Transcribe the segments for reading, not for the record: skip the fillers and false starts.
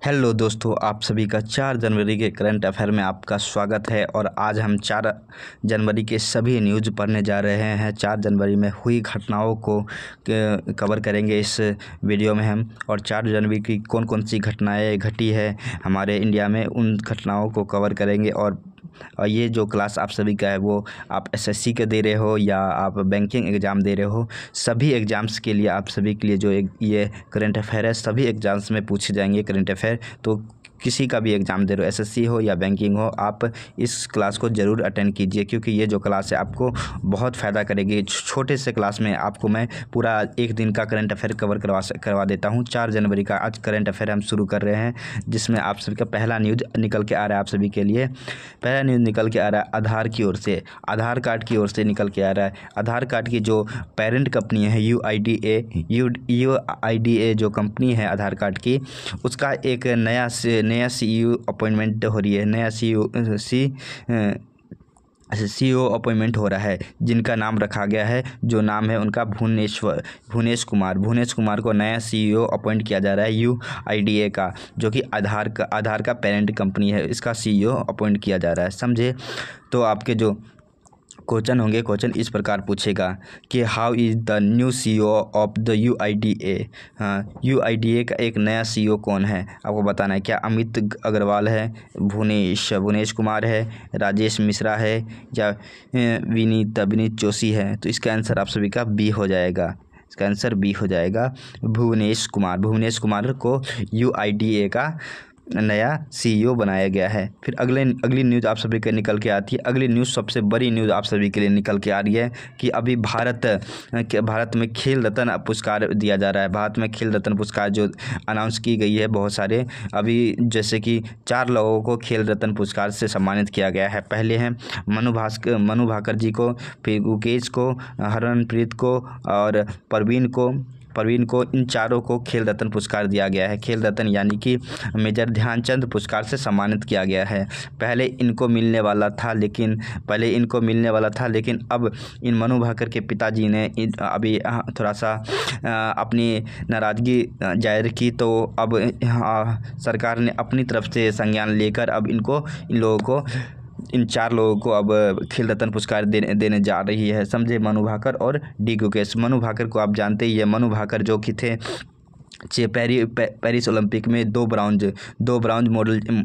Hello दोस्तों, आप सभी का 4 जनवरी के करंट अफेयर में आपका स्वागत है। और आज हम 4 जनवरी के सभी न्यूज़ पढ़ने जा रहे हैं। 4 जनवरी में हुई घटनाओं को कवर करेंगे इस वीडियो में हम। और 4 जनवरी की कौन कौन सी घटनाएं घटी है हमारे इंडिया में, उन घटनाओं को कवर करेंगे। और ये जो क्लास आप सभी का है वो आप एसएससी के दे रहे हो या आप बैंकिंग एग्ज़ाम दे रहे हो, सभी एग्ज़ाम्स के लिए आप सभी के लिए जो ये करंट अफेयर है सभी एग्ज़ाम्स में पूछे जाएंगे करंट अफेयर। तो किसी का भी एग्ज़ाम दे रहे हो, एसएससी हो या बैंकिंग हो, आप इस क्लास को ज़रूर अटेंड कीजिए, क्योंकि ये जो क्लास है आपको बहुत फ़ायदा करेगी। छोटे से क्लास में आपको मैं पूरा एक दिन का करंट अफेयर कवर करवा देता हूँ। 4 जनवरी का आज करंट अफेयर हम शुरू कर रहे हैं, जिसमें आप सभी का पहला न्यूज़ निकल के आ रहा है। आप सभी के लिए पहला न्यूज़ निकल के आ रहा है आधार की ओर से, आधार कार्ड की ओर से निकल के आ रहा है। आधार कार्ड की जो पेरेंट कंपनी है यूआईडीए जो कंपनी है आधार कार्ड की, उसका एक नया सीईओ अपॉइंटमेंट हो रही है। नया सीईओ अपॉइंटमेंट हो रहा है, जिनका नाम रखा गया है, जो नाम है उनका भुवनेश कुमार को नया सीईओ अपॉइंट किया जा रहा है यूआईडीए का, जो कि आधार का पेरेंट कंपनी है। इसका सीईओ अपॉइंट किया जा रहा है, समझे। तो आपके जो क्वेश्चन होंगे, क्वेश्चन इस प्रकार पूछेगा कि how is the new CEO of the UIDA. UIDA का एक नया सीईओ कौन है, आपको बताना है। क्या अमित अग्रवाल है, भुवनेश कुमार है, राजेश मिश्रा है, या विनीत जोशी है। तो इसका आंसर आप सभी का बी हो जाएगा। इसका आंसर बी हो जाएगा, भुवनेश कुमार को यूआईडीए का नया सीईओ बनाया गया है। फिर अगली न्यूज़ आप सभी के निकल के आती है। अगली न्यूज़ सबसे बड़ी न्यूज़ आप सभी के लिए निकल के आ रही है कि अभी भारत में खेल रत्न पुरस्कार दिया जा रहा है। भारत में खेल रत्न पुरस्कार जो अनाउंस की गई है, बहुत सारे अभी जैसे कि 4 लोगों को खेल रत्न पुरस्कार से सम्मानित किया गया है। पहले हैं मनु भाकर जी को, फिर गुकेश को, हरमनप्रीत को और प्रवीण को, इन चारों को खेल रत्न पुरस्कार दिया गया है। खेल रत्न यानी कि मेजर ध्यानचंद पुरस्कार से सम्मानित किया गया है। पहले इनको मिलने वाला था, लेकिन अब इन मनु भाकर के पिताजी ने अभी थोड़ा सा अपनी नाराज़गी जाहिर की, तो अब सरकार ने अपनी तरफ से संज्ञान लेकर अब इन 4 लोगों को अब खेल रत्न पुरस्कार देने जा रही है, समझे। मनु भाकर और डी गुकेश। मनु भाकर को आप जानते ही है, मनु भाकर जो कि थे पेरिस ओलंपिक में 2 ब्राउंज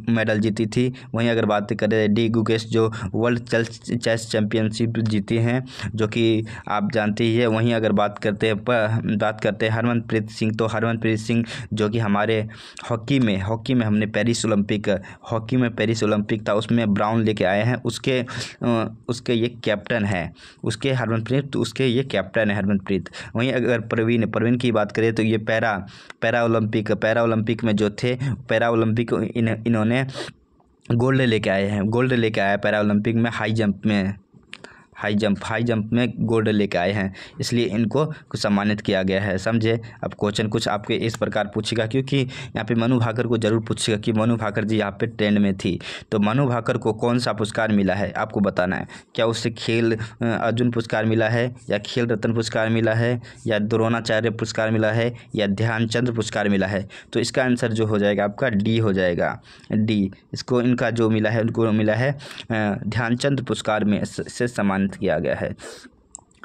मेडल जीती थी। वहीं अगर बात करें डी गुकेश, जो वर्ल्ड चेस चैम्पियनशिप जीती हैं, जो कि आप जानते ही है। वहीं अगर बात करते हैं हरमनप्रीत सिंह, तो हरमनप्रीत सिंह जो कि हमारे हॉकी में हमने पेरिस ओलंपिक था, उसमें ब्राउन लेके आए हैं। उसके ये कैप्टन है, उसके ये कैप्टन है हरमनप्रीत। वहीं अगर प्रवीण की बात करें तो ये पैरा ओलंपिक में जो थे, पैरा ओलंपिक इन्होंने गोल्ड लेके आए पैरा ओलंपिक में हाई जंप में गोल्ड लेके आए हैं, इसलिए इनको कुछ सम्मानित किया गया है, समझे। अब क्वेश्चन कुछ आपके इस प्रकार पूछेगा, क्योंकि यहाँ पे मनु भाकर को जरूर पूछेगा कि मनु भाकर जी यहाँ पे ट्रेंड में थी, तो मनु भाकर को कौन सा पुरस्कार मिला है आपको बताना है। क्या उससे खेल अर्जुन पुरस्कार मिला है, या खेल रत्न पुरस्कार मिला है, या द्रोणाचार्य पुरस्कार मिला है, या ध्यानचंद पुरस्कार मिला है। तो इसका आंसर जो हो जाएगा आपका डी हो जाएगा, डी। इनका जो मिला है, उनको मिला है ध्यानचंद पुरस्कार में से सम्मानित किया गया है।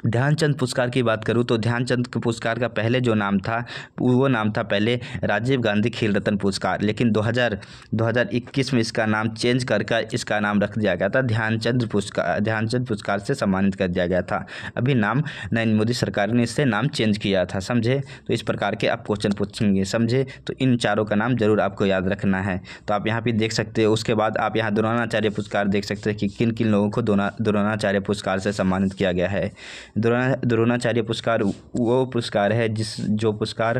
ध्यानचंद पुरस्कार की बात करूं तो ध्यानचंद पुरस्कार का पहले जो नाम था वो नाम था पहले राजीव गांधी खेल रत्न पुरस्कार, लेकिन 2021 में इसका नाम चेंज करके इसका नाम रख दिया गया था ध्यानचंद पुरस्कार से सम्मानित कर दिया गया था। अभी नाम नरेंद्र मोदी सरकार ने इससे नाम चेंज किया था, समझे। तो इस प्रकार के आप क्वेश्चन पूछेंगे, समझे। तो इन चारों का नाम जरूर आपको याद रखना है। तो आप यहाँ पे देख सकते हो। उसके बाद आप यहाँ द्रोणाचार्य पुरस्कार देख सकते हैं कि किन किन लोगों को द्रोणाचार्य पुरस्कार से सम्मानित किया गया है। द्रोणाचार्य पुरस्कार वो पुरस्कार है जो पुरस्कार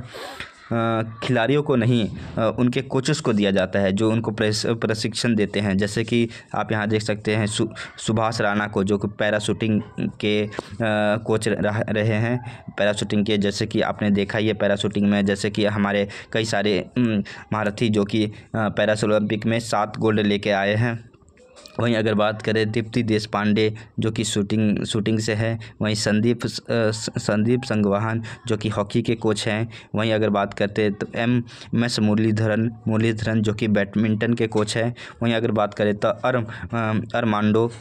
खिलाड़ियों को नहीं, उनके कोचेस को दिया जाता है, जो उनको प्रशिक्षण देते हैं। जैसे कि आप यहाँ देख सकते हैं सुभाष राणा को, जो कि पैराशूटिंग के कोच रहे हैं, पैराशूटिंग के। जैसे कि आपने देखा ही है पैराशूटिंग में, जैसे कि हमारे कई सारे महारथी जो कि पैरास ओलंपिक में 7 गोल्ड लेके आए हैं, वहीं अगर बात करें दीप्ति देशपांडे जो कि शूटिंग से है, वहीं संदीप संगवाहन जो कि हॉकी के कोच हैं। वहीं अगर बात करते हैं तो MS मुरलीधरन जो कि बैडमिंटन के कोच हैं। वहीं अगर बात करें तो अरमांडो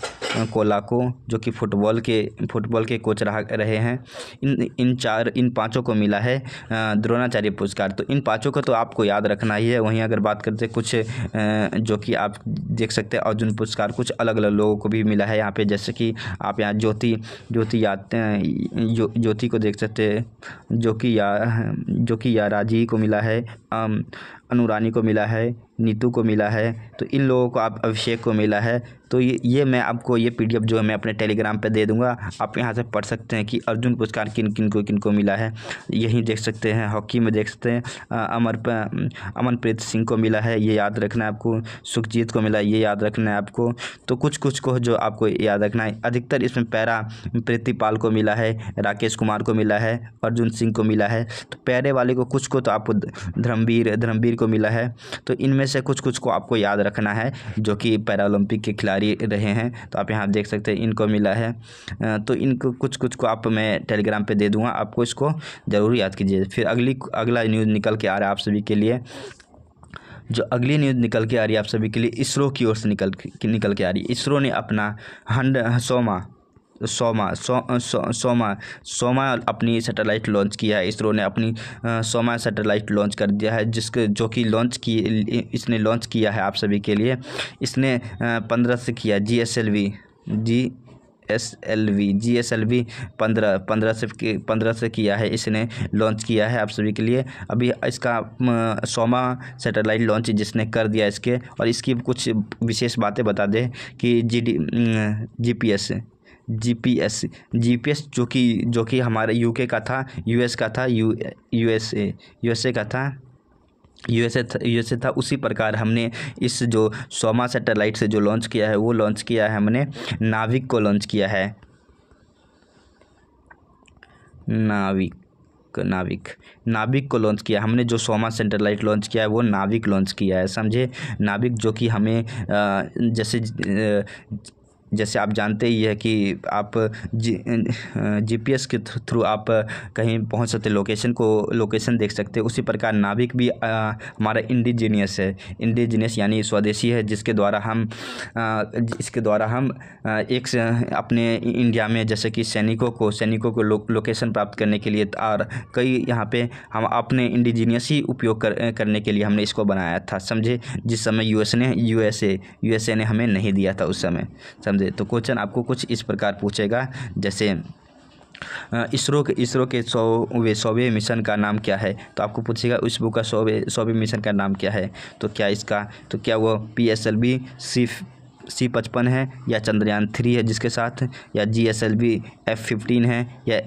कोलाको जो कि फुटबॉल के कोच रहे हैं। इन पाँचों को मिला है द्रोणाचार्य पुरस्कार। तो इन पाँचों को तो आपको याद रखना ही है। वहीं अगर बात करते कुछ जो कि आप देख सकते हैं अर्जुन पुरस्कार कुछ अलग अलग लोगों को भी मिला है यहाँ पे, जैसे कि आप यहाँ ज्योति को देख सकते हैं जो कि याराजी को मिला है, अनुरानी को मिला है, नीतू को मिला है। तो इन लोगों को आप अभिषेक को मिला है। तो ये मैं आपको ये PDF जो है मैं अपने टेलीग्राम पे दे दूंगा, आप यहाँ से पढ़ सकते हैं कि अर्जुन पुरस्कार किन को मिला है। यही देख सकते हैं हॉकी में देख सकते हैं अमनप्रीत सिंह को मिला है, ये याद रखना है आपको। सुखजीत को मिला है, ये याद रखना है आपको। तो कुछ को जो आपको याद रखना है। अधिकतर इसमें पैरा प्रीतिपाल को मिला है, राकेश कुमार को मिला है, अर्जुन सिंह को मिला है। तो पैरे वाले को कुछ को तो आपको धर्मवीर को मिला है। तो इनमें से कुछ को आपको याद रखना है जो कि पैरालंपिक के खिलाड़ी रहे हैं। तो आप यहाँ देख सकते हैं इनको मिला है। तो इनको कुछ को आप मैं टेलीग्राम पे दे दूँगा, आपको इसको ज़रूर याद कीजिए। फिर अगला न्यूज़ निकल के आ रहा है आप सभी के लिए। जो अगली न्यूज़ निकल के आ रही है आप सभी के लिए इसरो की ओर से निकल के आ रही है। इसरो ने अपना 100वां अपनी सैटेलाइट लॉन्च किया है। इसरो ने अपनी 100वां सैटेलाइट लॉन्च कर दिया है, इसने लॉन्च किया है आप सभी के लिए। इसने 15 से किया GSLV 15 से किया है, इसने लॉन्च किया है आप सभी के लिए। अभी इसका 100वां सैटेलाइट लॉन्च जिसने कर दिया इसके। और इसकी कुछ विशेष बातें बता दें कि GPS जो कि हमारे UK का था, US का था, USA का था, USA था। उसी प्रकार हमने इस जो 100वां सैटेलाइट से जो लॉन्च किया है वो लॉन्च किया है हमने नाविक को लॉन्च किया है। नाविक को लॉन्च किया हमने। जो 100वां सैटेलाइट लॉन्च किया है वो नाविक लॉन्च किया है, समझे। नाविक जो कि हमें जैसे आप जानते ही है कि आप GPS के थ्रू आप कहीं पहुंच सकते, लोकेशन देख सकते हैं। उसी प्रकार नाविक भी हमारा इंडिजीनियस यानी स्वदेशी है, जिसके द्वारा हम अपने इंडिया में जैसे कि सैनिकों को लोकेशन प्राप्त करने के लिए और कई यहाँ पे हम अपने इंडिजीनियस ही उपयोग करने के लिए हमने इसको बनाया था, समझे। जिस समय USA ने हमें नहीं दिया था उस समय, समझे। तो क्वेश्चन आपको कुछ इस प्रकार पूछेगा, जैसे इसरो के 100वें मिशन का नाम क्या है। तो आपको पूछेगा इसरो का 100वें मिशन का नाम क्या है। तो क्या वो PSLV C55 है, या चंद्रयान 3 है जिसके साथ, या GSLV F15 है, या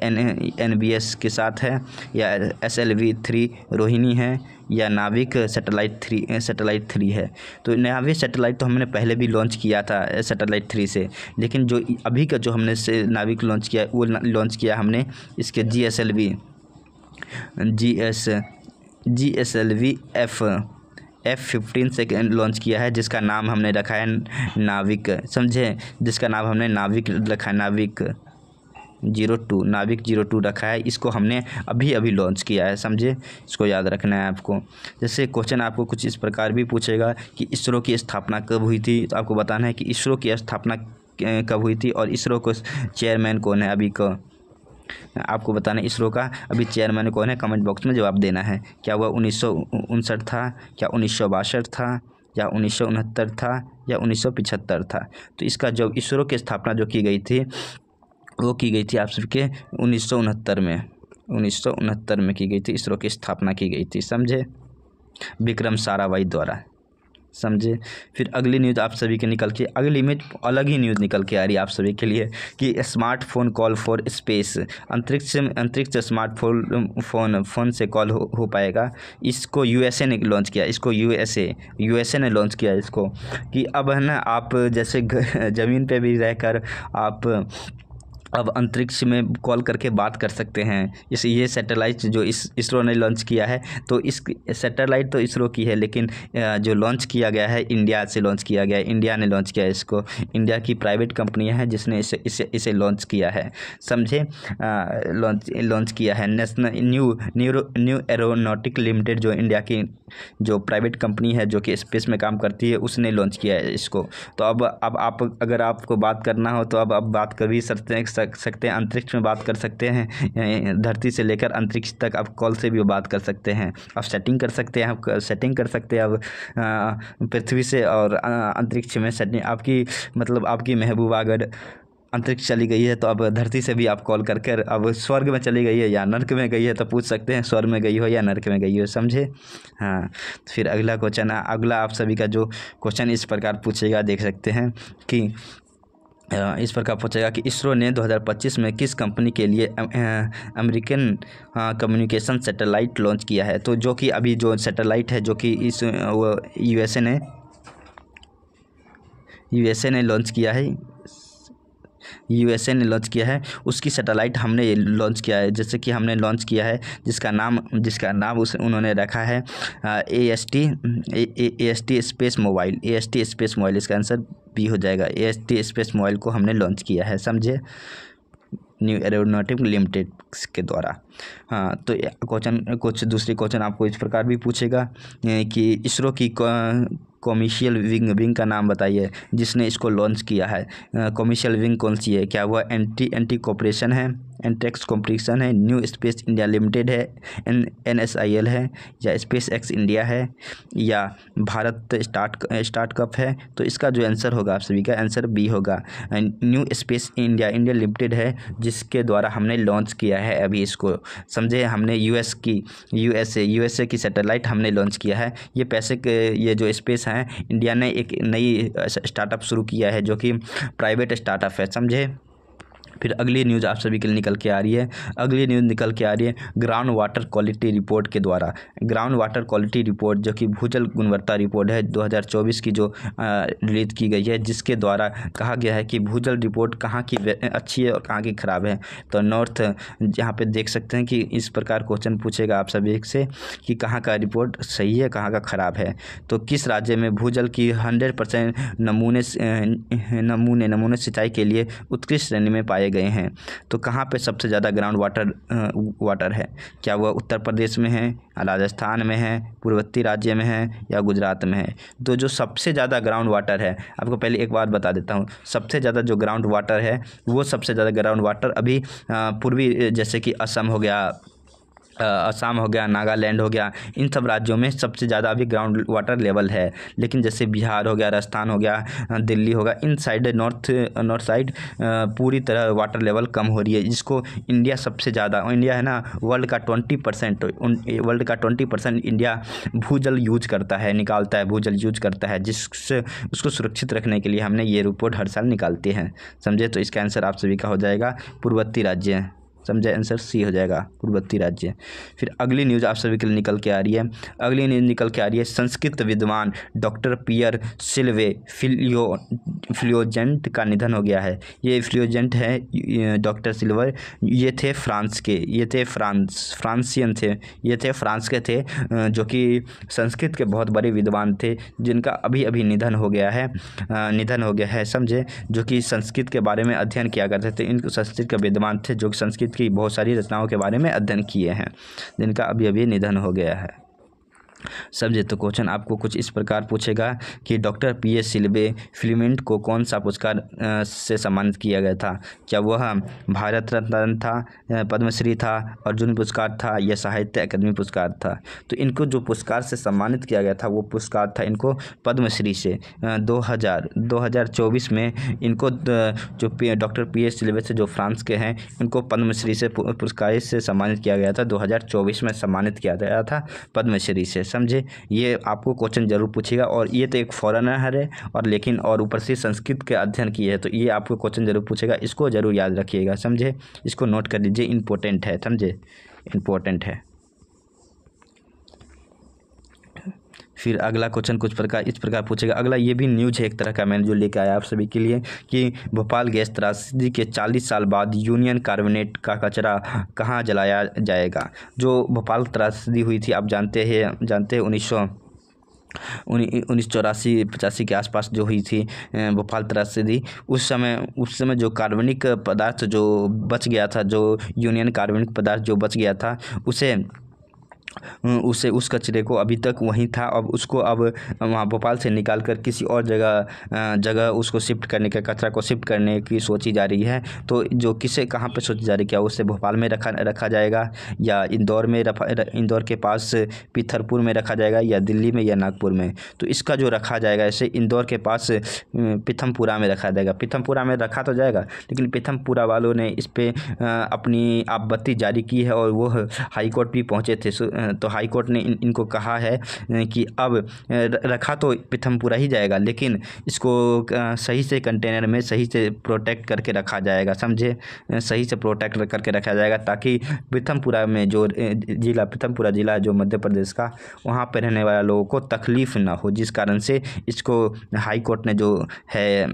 NBS के साथ है, या SLV 3 रोहिणी है, या नाविक सैटेलाइट 3 है। तो नाविक सैटेलाइट तो हमने पहले भी लॉन्च किया था सैटेलाइट 3 से, लेकिन जो अभी का जो हमने से नाविक लॉन्च किया वो लॉन्च किया हमने इसके GSLV F15 से लॉन्च किया है, जिसका नाम हमने रखा है नाविक, समझे। जिसका नाम हमने नाविक रखा है, नाविक 02 रखा है। इसको हमने अभी लॉन्च किया है, समझे। इसको याद रखना है आपको। जैसे क्वेश्चन आपको कुछ इस प्रकार भी पूछेगा कि इसरो की स्थापना कब हुई थी। तो आपको बताना है कि इसरो की स्थापना कब हुई थी और इसरो को चेयरमैन कौन है अभी का। आपको बताना है इसरो का अभी चेयरमैन कौन है, कमेंट बॉक्स में जवाब देना है। क्या वह 1959 था, क्या 1962 था, या 1969 था, या 1975 था। तो इसका जो इसरो की स्थापना जो की गई थी वो की गई थी आप सबके 1969 में की गई थी। इसरो की स्थापना की गई थी, समझे, विक्रम साराभाई द्वारा, समझे। फिर अगली न्यूज़ आप सभी के अलग ही न्यूज़ निकल के आ रही है आप सभी के लिए कि स्मार्टफोन कॉल फॉर स्पेस, अंतरिक्ष स्मार्टफोन से कॉल हो पाएगा। इसको USA ने लॉन्च किया, इसको USA ने लॉन्च किया इसको, कि अब है ना आप जैसे ज़मीन पे भी रहकर आप अब अंतरिक्ष में कॉल करके बात कर सकते हैं। ये सैटेलाइट जो इसरो ने लॉन्च किया है, तो इस सैटेलाइट तो इसरो की है, लेकिन जो लॉन्च किया गया है इंडिया से लॉन्च किया गया है, इंडिया ने लॉन्च किया है इसको। इंडिया की प्राइवेट कंपनियां हैं जिसने इसे लॉन्च किया है, समझे। लॉन्च किया है नेशनल न्यू एरोनॉटिक लिमिटेड, जो इंडिया की जो प्राइवेट कंपनी है जो कि स्पेस में काम करती है, उसने लॉन्च किया है इसको। तो अब आप अगर आपको बात करना हो तो अब बात कर भी सकते हैं अंतरिक्ष में बात कर सकते हैं। धरती से लेकर अंतरिक्ष तक आप कॉल से भी बात कर सकते हैं। आप सेटिंग कर सकते हैं, अब पृथ्वी से और अंतरिक्ष में सेटिंग आपकी महबूबा अगर अंतरिक्ष चली गई है तो अब धरती से भी आप कॉल करके अब स्वर्ग में चली गई है या नर्क में गई है तो पूछ सकते हैं स्वर्ग में गई हो या नर्क में गई हो, समझे। हाँ, फिर अगला क्वेश्चन है। अगला आप सभी का जो क्वेश्चन इस प्रकार पूछेगा, देख सकते हैं कि इस प्रकार पूछेगा कि इसरो ने 2025 में किस कंपनी के लिए अमेरिकन कम्युनिकेशन सैटेलाइट लॉन्च किया है। तो जो कि अभी जो सैटेलाइट है जो कि इस यूएसए ने लॉन्च किया है, उसकी सैटेलाइट हमने लॉन्च किया है। जैसे कि हमने लॉन्च किया है जिसका नाम उन्होंने रखा है AST स्पेस मोबाइल। इसका आंसर बी हो जाएगा। AST स्पेस मोबाइल को हमने लॉन्च किया है, समझे, न्यू एरोनॉटिक लिमिटेड के द्वारा। हाँ, तो कुछ दूसरी क्वेश्चन आपको इस प्रकार भी पूछेगा कि इसरो की कॉमर्शियल विंग का नाम बताइए जिसने इसको लॉन्च किया है। कॉमर्शियल विंग कौन सी है? क्या वह एंटी कॉर्पोरेशन है, एंटेक्स कॉर्पोरेशन है, न्यू स्पेस इंडिया लिमिटेड है, NSIL है, या स्पेस एक्स इंडिया है, या भारत स्टार्टअप है? तो इसका जो आंसर होगा आप सभी का आंसर बी होगा। न्यू स्पेस इंडिया लिमिटेड है जिसके द्वारा हमने लॉन्च किया है अभी इसको, समझे। हमने यूएसए की सैटेलाइट हमने लॉन्च किया है। ये जो स्पेस है, इंडिया ने एक नई स्टार्टअप शुरू किया है जो कि प्राइवेट स्टार्टअप है, समझे। फिर अगली न्यूज़ आप सभी के लिए निकल के आ रही है ग्राउंड वाटर क्वालिटी रिपोर्ट के द्वारा। ग्राउंड वाटर क्वालिटी रिपोर्ट जो कि भूजल गुणवत्ता रिपोर्ट है 2024 की, जो रिलीज की गई है, जिसके द्वारा कहा गया है कि भूजल रिपोर्ट कहाँ की अच्छी है और कहाँ की ख़राब है। तो नॉर्थ यहाँ पे देख सकते हैं कि इस प्रकार क्वेश्चन पूछेगा आप सभी से कि कहाँ का रिपोर्ट सही है, कहाँ का ख़राब है। तो किस राज्य में भूजल की 100% नमूने सिंचाई के लिए उत्कृष्ट श्रेणी में पाए गए हैं? तो कहाँ पे सबसे ज़्यादा ग्राउंड वाटर है? क्या वह उत्तर प्रदेश में है, राजस्थान में है, पूर्वोत्तर राज्य में है, या गुजरात में है? तो जो सबसे ज़्यादा ग्राउंड वाटर है, आपको पहले एक बात बता देता हूँ, सबसे ज़्यादा जो ग्राउंड वाटर है वो सबसे ज़्यादा ग्राउंड वाटर अभी पूर्वी, जैसे कि असम हो गया, नागालैंड हो गया, इन सब राज्यों में सबसे ज़्यादा अभी ग्राउंड वाटर लेवल है। लेकिन जैसे बिहार हो गया, राजस्थान हो गया, दिल्ली होगा, इन साइड नॉर्थ साइड पूरी तरह वाटर लेवल कम हो रही है, जिसको इंडिया है ना, वर्ल्ड का 20% इंडिया भूजल यूज करता है, जिससे उसको सुरक्षित रखने के लिए हमने ये रिपोर्ट हर साल निकालते हैं, समझे। तो इसका आंसर आप सभी का हो जाएगा पूर्वोत्तर राज्य, समझे, आंसर सी हो जाएगा पूर्वोत्तर राज्य। फिर अगली न्यूज़ आप सभी के लिए निकल के आ रही है संस्कृत विद्वान डॉक्टर पियर सिल्वे फ्लियोजेंट का निधन हो गया है। ये फ्लियोजेंट है डॉक्टर सिल्वर, ये थे फ्रांस के थे, जो कि संस्कृत के बहुत बड़े विद्वान थे, जिनका अभी निधन हो गया है, समझे, जो कि संस्कृत के बारे में अध्ययन किया करते थे। इनको संस्कृत के विद्वान थे जो कि संस्कृत की बहुत सारी रचनाओं के बारे में अध्ययन किए हैं, जिनका अभी निधन हो गया है, समझे। तो क्वेश्चन आपको कुछ इस प्रकार पूछेगा कि डॉक्टर पीएस सिल्वे फ्लिमेंट को कौन सा पुरस्कार से सम्मानित किया गया था? क्या वह भारत रत्न था, पद्मश्री था, अर्जुन पुरस्कार था, या साहित्य अकादमी पुरस्कार था? तो इनको जो पुरस्कार से सम्मानित किया गया था वो पुरस्कार था इनको पद्मश्री से। 2024 में इनको जो डॉक्टर पीएस सिल्वे से जो फ्रांस के हैं, इनको पद्मश्री से पुरस्कार से सम्मानित किया गया था। 2024 में सम्मानित किया गया था पद्मश्री से, समझे। ये आपको क्वेश्चन जरूर पूछेगा, और ये तो एक फॉरेनर है और ऊपर से संस्कृत के अध्ययन किए है, तो ये आपको क्वेश्चन जरूर पूछेगा, इसको जरूर याद रखिएगा, समझे। इसको नोट कर लीजिए, इंपॉर्टेंट है, समझे, इंपॉर्टेंट है। फिर अगला क्वेश्चन कुछ प्रकार इस प्रकार पूछेगा। अगला ये भी न्यूज़ है एक तरह का, मैंने जो लेके आया आप सभी के लिए कि भोपाल गैस त्रासदी के 40 साल बाद यूनियन कार्बोनेट का कचरा कहाँ जलाया जाएगा। जो भोपाल त्रासदी हुई थी आप जानते हैं 1984-85 के आसपास जो हुई थी भोपाल त्रासदी, उस समय जो कार्बनिक पदार्थ जो बच गया था, जो यूनियन कार्बनिक पदार्थ जो बच गया था उस कचरे को अभी तक वहीं था। अब उसको वहाँ भोपाल से निकाल कर किसी और जगह उसको शिफ्ट करने का, कचरा को शिफ्ट करने की सोची जा रही है। तो जो किसे कहाँ पे सोची जा रही है, क्या उसे भोपाल में रखा जाएगा या इंदौर के पास पिथरपुर में रखा जाएगा या दिल्ली में या नागपुर में। तो इसका जो रखा जाएगा ऐसे इंदौर के पास पीथमपुरा में रखा जाएगा। पीथमपुरा में रखा तो जाएगा, लेकिन पीथमपुरा वालों ने इस पर अपनी आपत्ति जारी की है और वो हाई कोर्ट भी पहुँचे थे। तो हाई कोर्ट ने इनको कहा है कि अब रखा तो पीथमपुरा ही जाएगा, लेकिन इसको सही से कंटेनर में सही से प्रोटेक्ट करके रखा जाएगा, समझे, सही से प्रोटेक्ट करके रखा जाएगा ताकि पीथमपुरा में जो पीथमपुरा ज़िला जो मध्य प्रदेश का, वहाँ पर रहने वाले लोगों को तकलीफ़ ना हो। जिस कारण से इसको हाई कोर्ट ने जो है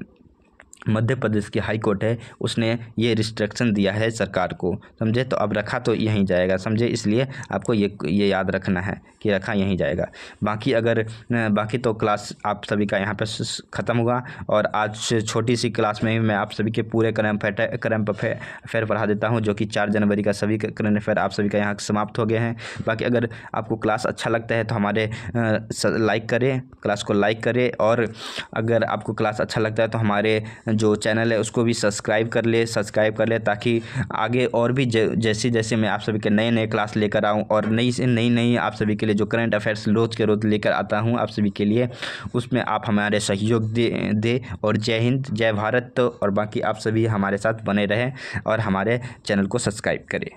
मध्य प्रदेश की हाई कोर्ट है उसने ये रिस्ट्रिक्शन दिया है सरकार को, समझे। तो अब रखा तो यहीं जाएगा, समझे, इसलिए आपको ये याद रखना है कि रखा यहीं जाएगा। बाकी तो क्लास आप सभी का यहाँ पे ख़त्म हुआ और आज छोटी सी क्लास में ही मैं आप सभी के पूरे करंट अफेयर पढ़ा देता हूँ, जो कि 4 जनवरी का सभी करंट अफेयर आप सभी का यहाँ समाप्त हो गए हैं। बाकी अगर आपको क्लास अच्छा लगता है तो हमारे लाइक करें, क्लास को लाइक करें, और अगर आपको क्लास अच्छा लगता है तो हमारे जो चैनल है उसको भी सब्सक्राइब कर ले ताकि आगे और भी जैसे मैं आप सभी के नए क्लास लेकर आऊँ और नई आप सभी के लिए जो करंट अफेयर्स रोज़ के रोज़ लेकर आता हूँ आप सभी के लिए, उसमें आप हमारे सहयोग दे और जय हिंद, जय भारत। और बाकी आप सभी हमारे साथ बने रहें और हमारे चैनल को सब्सक्राइब करें।